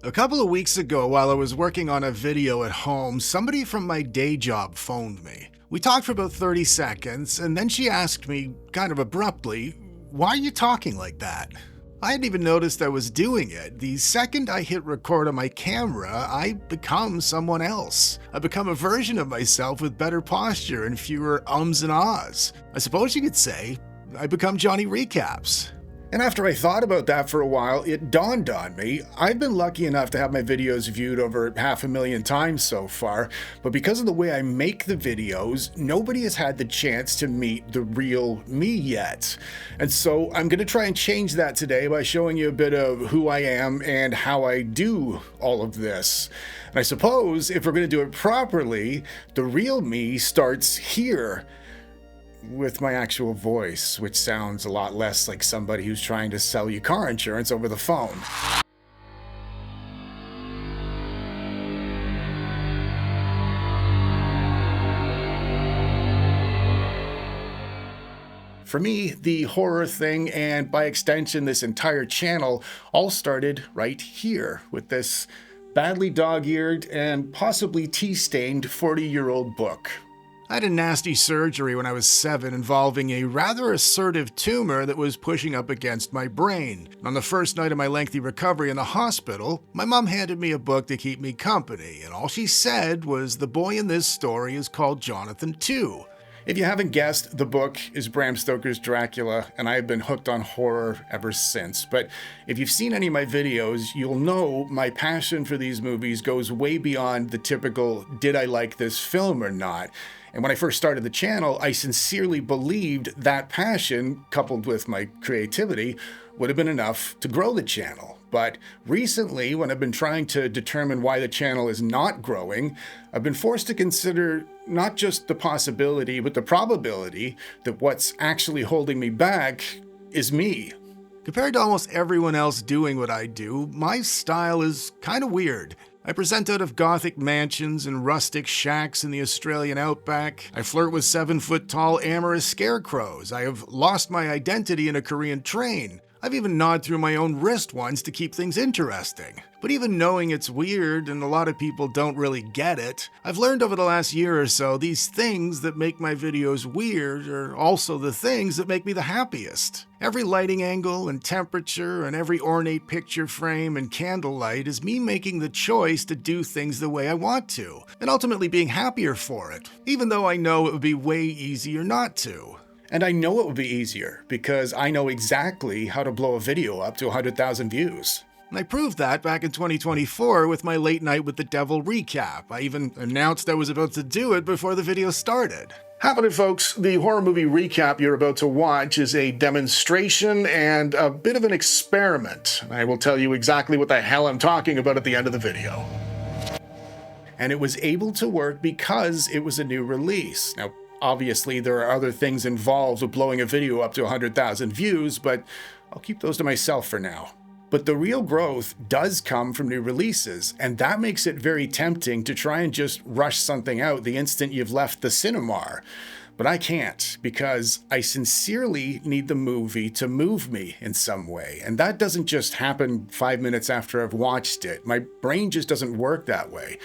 A couple of weeks ago, while I was working on a video at home, somebody from my day job phoned me. We talked for about 30 seconds, and then she asked me, kind of abruptly, "Why are you talking like that?" I hadn't even noticed I was doing it. The second I hit record on my camera, I become someone else. I become a version of myself with better posture and fewer ums and ahs. I suppose you could say I become Jonny Recaps. And after I thought about that for a while, it dawned on me, I've been lucky enough to have my videos viewed over 500,000 times so far, but because of the way I make the videos, nobody has had the chance to meet the real me yet. And so I'm going to try and change that today by showing you a bit of who I am and how I do all of this. And I suppose if we're going to do it properly, the real me starts here, with my actual voice, which sounds a lot less like somebody who's trying to sell you car insurance over the phone. For me, the horror thing, and by extension this entire channel, all started right here with this badly dog-eared and possibly tea-stained 40-year-old book. I had a nasty surgery when I was 7 involving a rather assertive tumor that was pushing up against my brain. On the first night of my lengthy recovery in the hospital, my mom handed me a book to keep me company, and all she said was, "The boy in this story is called Jonathan too." If you haven't guessed, the book is Bram Stoker's Dracula, and I have been hooked on horror ever since. But if you've seen any of my videos, you'll know my passion for these movies goes way beyond the typical, did I like this film or not? And when I first started the channel, I sincerely believed that passion, coupled with my creativity, would have been enough to grow the channel. But recently, when I've been trying to determine why the channel is not growing, I've been forced to consider not just the possibility, but the probability that what's actually holding me back is me. Compared to almost everyone else doing what I do, my style is kind of weird. I present out of gothic mansions and rustic shacks in the Australian outback. I flirt with 7-foot-tall amorous scarecrows. I have lost my identity in a Korean train. I've even gnawed through my own wrist once to keep things interesting. But even knowing it's weird and a lot of people don't really get it, I've learned over the last year or so these things that make my videos weird are also the things that make me the happiest. Every lighting angle and temperature and every ornate picture frame and candlelight is me making the choice to do things the way I want to, and ultimately being happier for it, even though I know it would be way easier not to. And I know it would be easier because I know exactly how to blow a video up to 100,000 views. And I proved that back in 2024 with my Late Night with the Devil recap. I even announced I was about to do it before the video started. Happening, folks, the horror movie recap you're about to watch is a demonstration and a bit of an experiment. I will tell you exactly what the hell I'm talking about at the end of the video. And it was able to work because it was a new release. Now, obviously, there are other things involved with blowing a video up to 100,000 views, but I'll keep those to myself for now. But the real growth does come from new releases, and that makes it very tempting to try and just rush something out the instant you've left the cinema. But I can't, because I sincerely need the movie to move me in some way. And that doesn't just happen 5 minutes after I've watched it. My brain just doesn't work that way.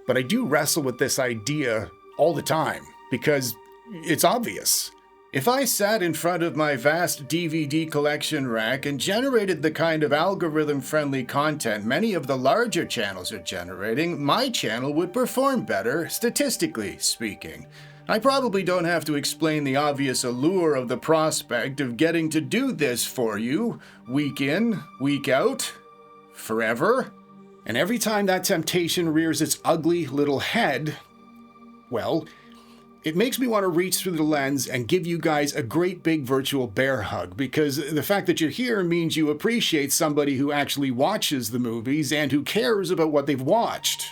But I do wrestle with this idea all the time, because it's obvious. If I sat in front of my vast DVD collection rack and generated the kind of algorithm-friendly content many of the larger channels are generating, my channel would perform better, statistically speaking. I probably don't have to explain the obvious allure of the prospect of getting to do this for you, week in, week out, forever. And every time that temptation rears its ugly little head, well, it makes me want to reach through the lens and give you guys a great big virtual bear hug, because the fact that you're here means you appreciate somebody who actually watches the movies and who cares about what they've watched.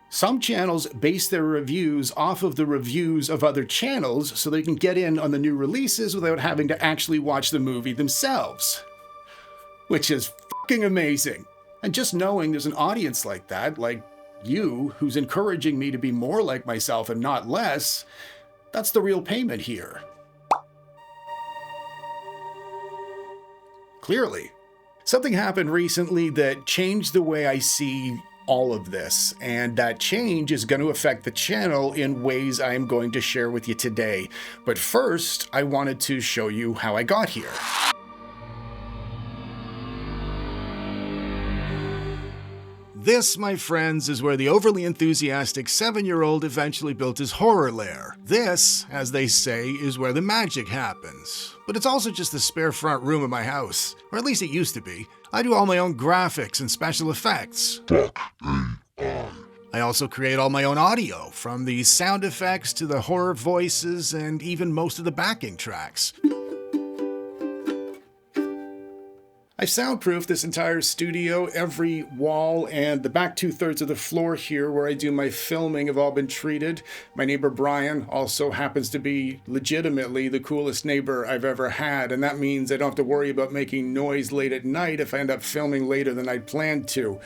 Some channels base their reviews off of the reviews of other channels so they can get in on the new releases without having to actually watch the movie themselves. Which is fucking amazing. And just knowing there's an audience like that, like you, who's encouraging me to be more like myself and not less, that's the real payment here. Clearly. Something happened recently that changed the way I see all of this, and that change is going to affect the channel in ways I am going to share with you today. But first, I wanted to show you how I got here. This, my friends, is where the overly enthusiastic 7-year-old eventually built his horror lair. This, as they say, is where the magic happens. But it's also just the spare front room of my house. Or at least it used to be. I do all my own graphics and special effects. I also create all my own audio, from the sound effects to the horror voices and even most of the backing tracks. I've soundproofed this entire studio. Every wall and the back 2/3 of the floor here where I do my filming have all been treated. My neighbor Brian also happens to be legitimately the coolest neighbor I've ever had, and that means I don't have to worry about making noise late at night if I end up filming later than I'd planned to.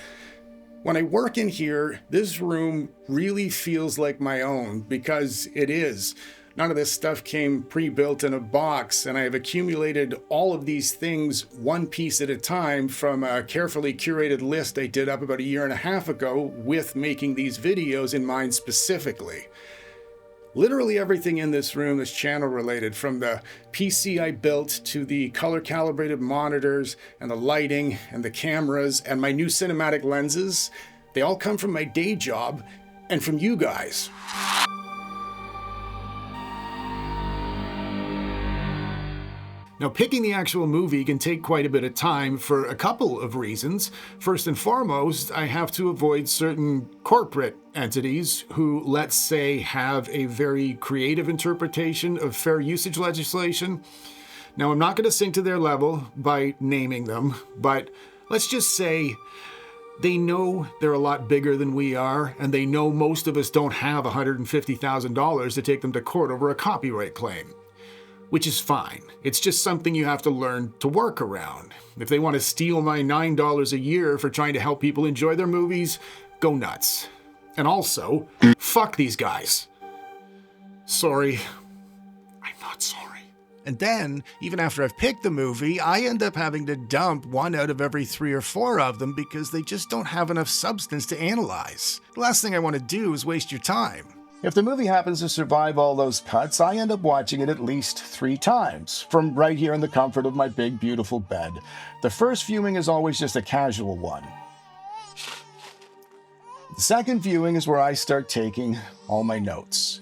When I work in here, this room really feels like my own, because it is. None of this stuff came pre-built in a box, and I have accumulated all of these things one piece at a time from a carefully curated list I did up about 1.5 years ago with making these videos in mind specifically. Literally everything in this room is channel related, from the PC I built to the color calibrated monitors and the lighting and the cameras and my new cinematic lenses. They all come from my day job and from you guys. Now, picking the actual movie can take quite a bit of time for a couple of reasons. First and foremost, I have to avoid certain corporate entities who, let's say, have a very creative interpretation of fair usage legislation. Now, I'm not going to sink to their level by naming them, but let's just say they know they're a lot bigger than we are, and they know most of us don't have $150,000 to take them to court over a copyright claim. Which is fine. It's just something you have to learn to work around. If they want to steal my $9 a year for trying to help people enjoy their movies, go nuts. And also, fuck these guys. Sorry. I'm not sorry. And then, even after I've picked the movie, I end up having to dump 1 out of every 3 or 4 of them because they just don't have enough substance to analyze. The last thing I want to do is waste your time. If the movie happens to survive all those cuts, I end up watching it at least 3 times, from right here in the comfort of my big, beautiful bed. The first viewing is always just a casual one. The second viewing is where I start taking all my notes.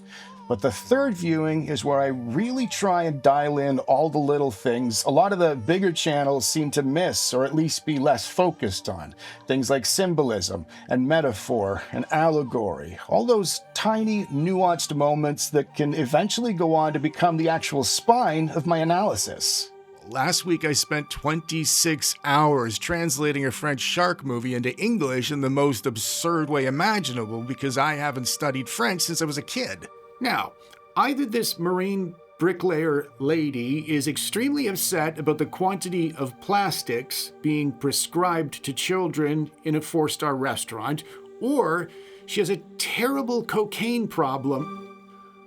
But the third viewing is where I really try and dial in all the little things a lot of the bigger channels seem to miss, or at least be less focused on. Things like symbolism and metaphor and allegory. All those tiny, nuanced moments that can eventually go on to become the actual spine of my analysis. Last week I spent 26 hours translating a French shark movie into English in the most absurd way imaginable because I haven't studied French since I was a kid. Now, either this marine bricklayer lady is extremely upset about the quantity of plastics being prescribed to children in a 4-star restaurant, or she has a terrible cocaine problem.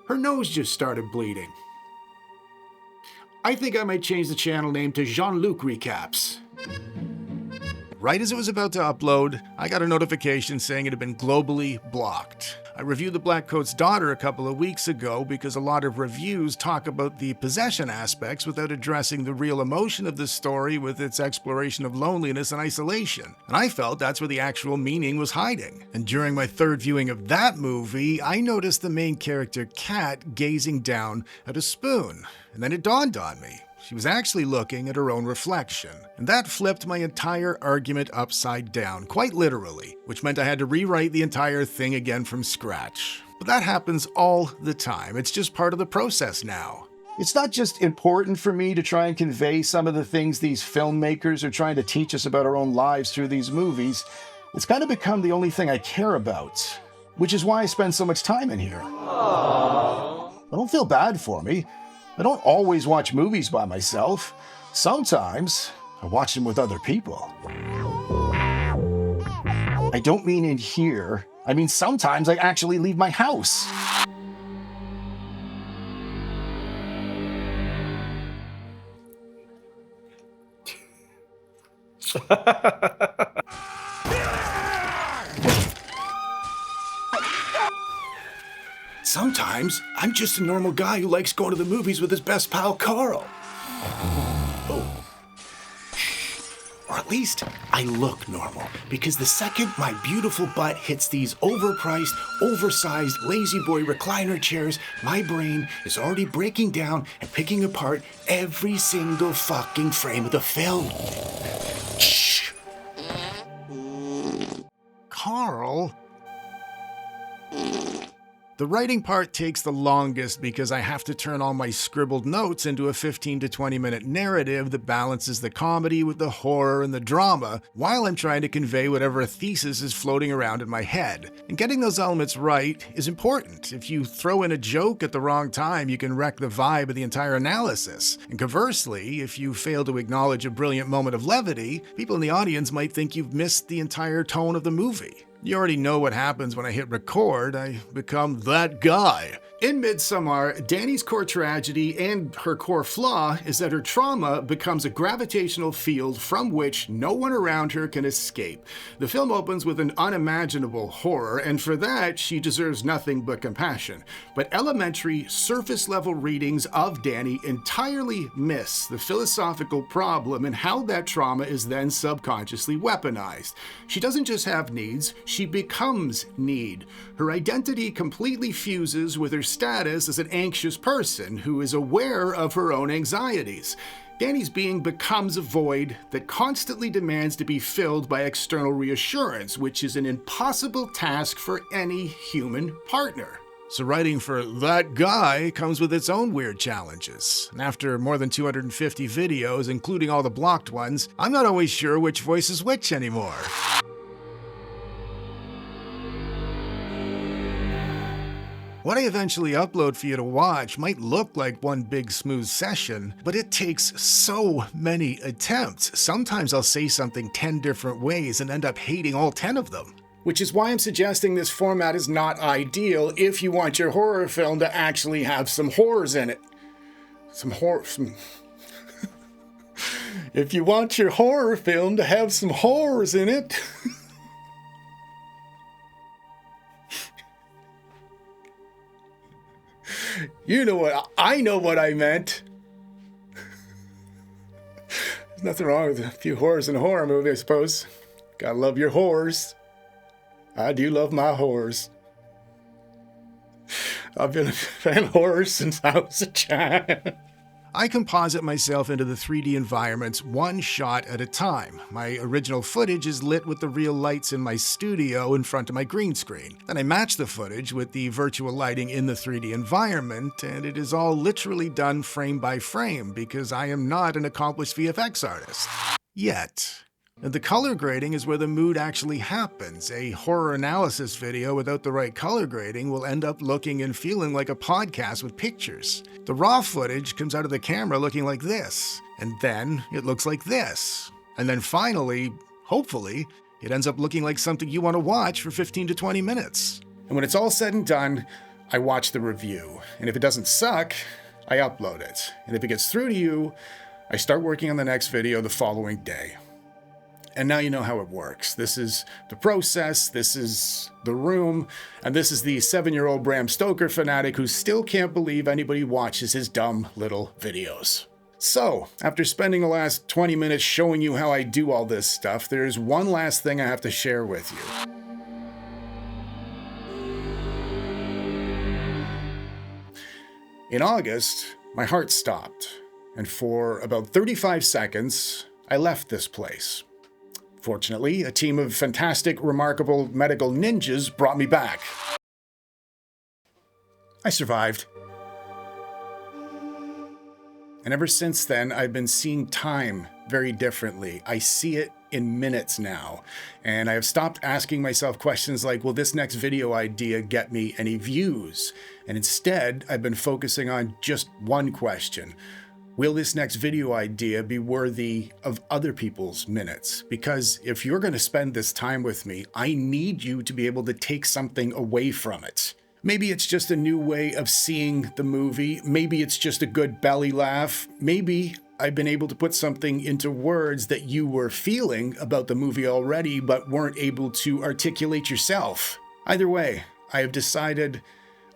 Her nose just started bleeding. I think I might change the channel name to Jonny Recaps. Right as it was about to upload, I got a notification saying it had been globally blocked. I reviewed The Black Coat's Daughter a couple of weeks ago because a lot of reviews talk about the possession aspects without addressing the real emotion of the story with its exploration of loneliness and isolation. And I felt that's where the actual meaning was hiding. And during my third viewing of that movie, I noticed the main character, Kat, gazing down at a spoon. And then it dawned on me. She was actually looking at her own reflection. And that flipped my entire argument upside down, quite literally, which meant I had to rewrite the entire thing again from scratch. But that happens all the time. It's just part of the process now. It's not just important for me to try and convey some of the things these filmmakers are trying to teach us about our own lives through these movies. It's kind of become the only thing I care about, which is why I spend so much time in here. Aww. I don't feel bad for me. I don't always watch movies by myself. Sometimes I watch them with other people. I don't mean in here. I mean sometimes I actually leave my house. Sometimes I'm just a normal guy who likes going to the movies with his best pal Carl. Oh. Or at least I look normal, because the second my beautiful butt hits these overpriced, oversized lazy boy recliner chairs, my brain is already breaking down and picking apart every single fucking frame of the film. Shh. Carl? The writing part takes the longest because I have to turn all my scribbled notes into a 15 to 20 minute narrative that balances the comedy with the horror and the drama while I'm trying to convey whatever thesis is floating around in my head. And getting those elements right is important. If you throw in a joke at the wrong time, you can wreck the vibe of the entire analysis. And conversely, if you fail to acknowledge a brilliant moment of levity, people in the audience might think you've missed the entire tone of the movie. You already know what happens when I hit record. I become that guy. In Midsommar, Dani's core tragedy and her core flaw is that her trauma becomes a gravitational field from which no one around her can escape. The film opens with an unimaginable horror, and for that, she deserves nothing but compassion. But elementary, surface-level readings of Dani entirely miss the philosophical problem and how that trauma is then subconsciously weaponized. She doesn't just have needs, she becomes need. Her identity completely fuses with her status as an anxious person who is aware of her own anxieties. Dani's being becomes a void that constantly demands to be filled by external reassurance, which is an impossible task for any human partner. So writing for that guy comes with its own weird challenges. And after more than 250 videos, including all the blocked ones, I'm not always sure which voice is which anymore. What I eventually upload for you to watch might look like one big smooth session, but it takes so many attempts. Sometimes I'll say something 10 different ways and end up hating all 10 of them. Which is why I'm suggesting this format is not ideal if you want your horror film to actually have some horrors in it. If you want your horror film to have some horrors in it... You know what, I know what I meant. There's nothing wrong with a few horrors in a horror movie, I suppose. Gotta love your horrors. I do love my horrors. I've been a fan of horrors since I was a child. I composite myself into the 3D environments one shot at a time. My original footage is lit with the real lights in my studio in front of my green screen. Then I match the footage with the virtual lighting in the 3D environment, and it is all literally done frame by frame because I am not an accomplished VFX artist. Yet. And the color grading is where the mood actually happens. A horror analysis video without the right color grading will end up looking and feeling like a podcast with pictures. The raw footage comes out of the camera looking like this, and then it looks like this. And then finally, hopefully, it ends up looking like something you want to watch for 15 to 20 minutes. And when it's all said and done, I watch the review. And if it doesn't suck, I upload it. And if it gets through to you, I start working on the next video the following day. And now you know how it works. This is the process, this is the room, and this is the 7-year-old Bram Stoker fanatic who still can't believe anybody watches his dumb little videos. So, after spending the last 20 minutes showing you how I do all this stuff, there's one last thing I have to share with you. In August, my heart stopped, and for about 35 seconds, I left this place. Fortunately, a team of fantastic, remarkable medical ninjas brought me back. I survived. And ever since then, I've been seeing time very differently. I see it in minutes now. And I have stopped asking myself questions like, will this next video idea get me any views? And instead, I've been focusing on just one question. Will this next video idea be worthy of other people's minutes? Because if you're going to spend this time with me, I need you to be able to take something away from it. Maybe it's just a new way of seeing the movie. Maybe it's just a good belly laugh. Maybe I've been able to put something into words that you were feeling about the movie already, but weren't able to articulate yourself. Either way, I have decided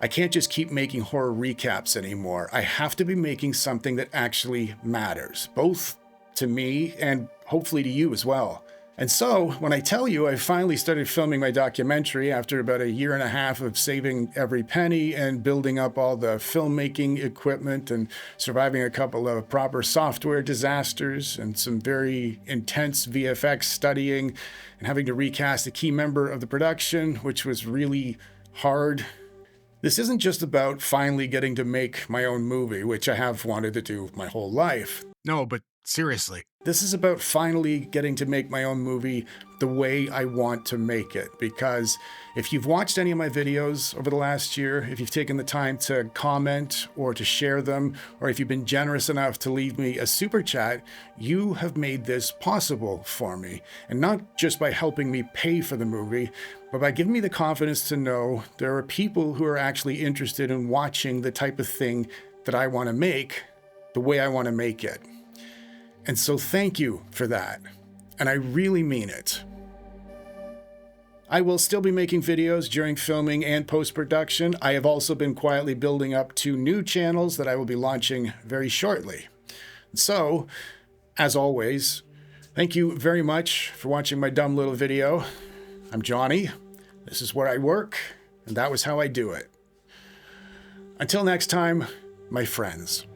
I can't just keep making horror recaps anymore. I have to be making something that actually matters, both to me and hopefully to you as well. And so, when I tell you I finally started filming my documentary after about 1.5 years of saving every penny and building up all the filmmaking equipment and surviving a couple of proper software disasters and some very intense VFX studying and having to recast a key member of the production, which was really hard. This isn't just about finally getting to make my own movie, which I have wanted to do my whole life. No, but seriously. This is about finally getting to make my own movie the way I want to make it. Because if you've watched any of my videos over the last year, if you've taken the time to comment or to share them, or if you've been generous enough to leave me a super chat, you have made this possible for me. And not just by helping me pay for the movie, but by giving me the confidence to know there are people who are actually interested in watching the type of thing that I want to make the way I want to make it. And so thank you for that. And I really mean it. I will still be making videos during filming and post-production. I have also been quietly building up 2 new channels that I will be launching very shortly. So, as always, thank you very much for watching my dumb little video. I'm Johnny. This is where I work, and that was how I do it. Until next time, my friends.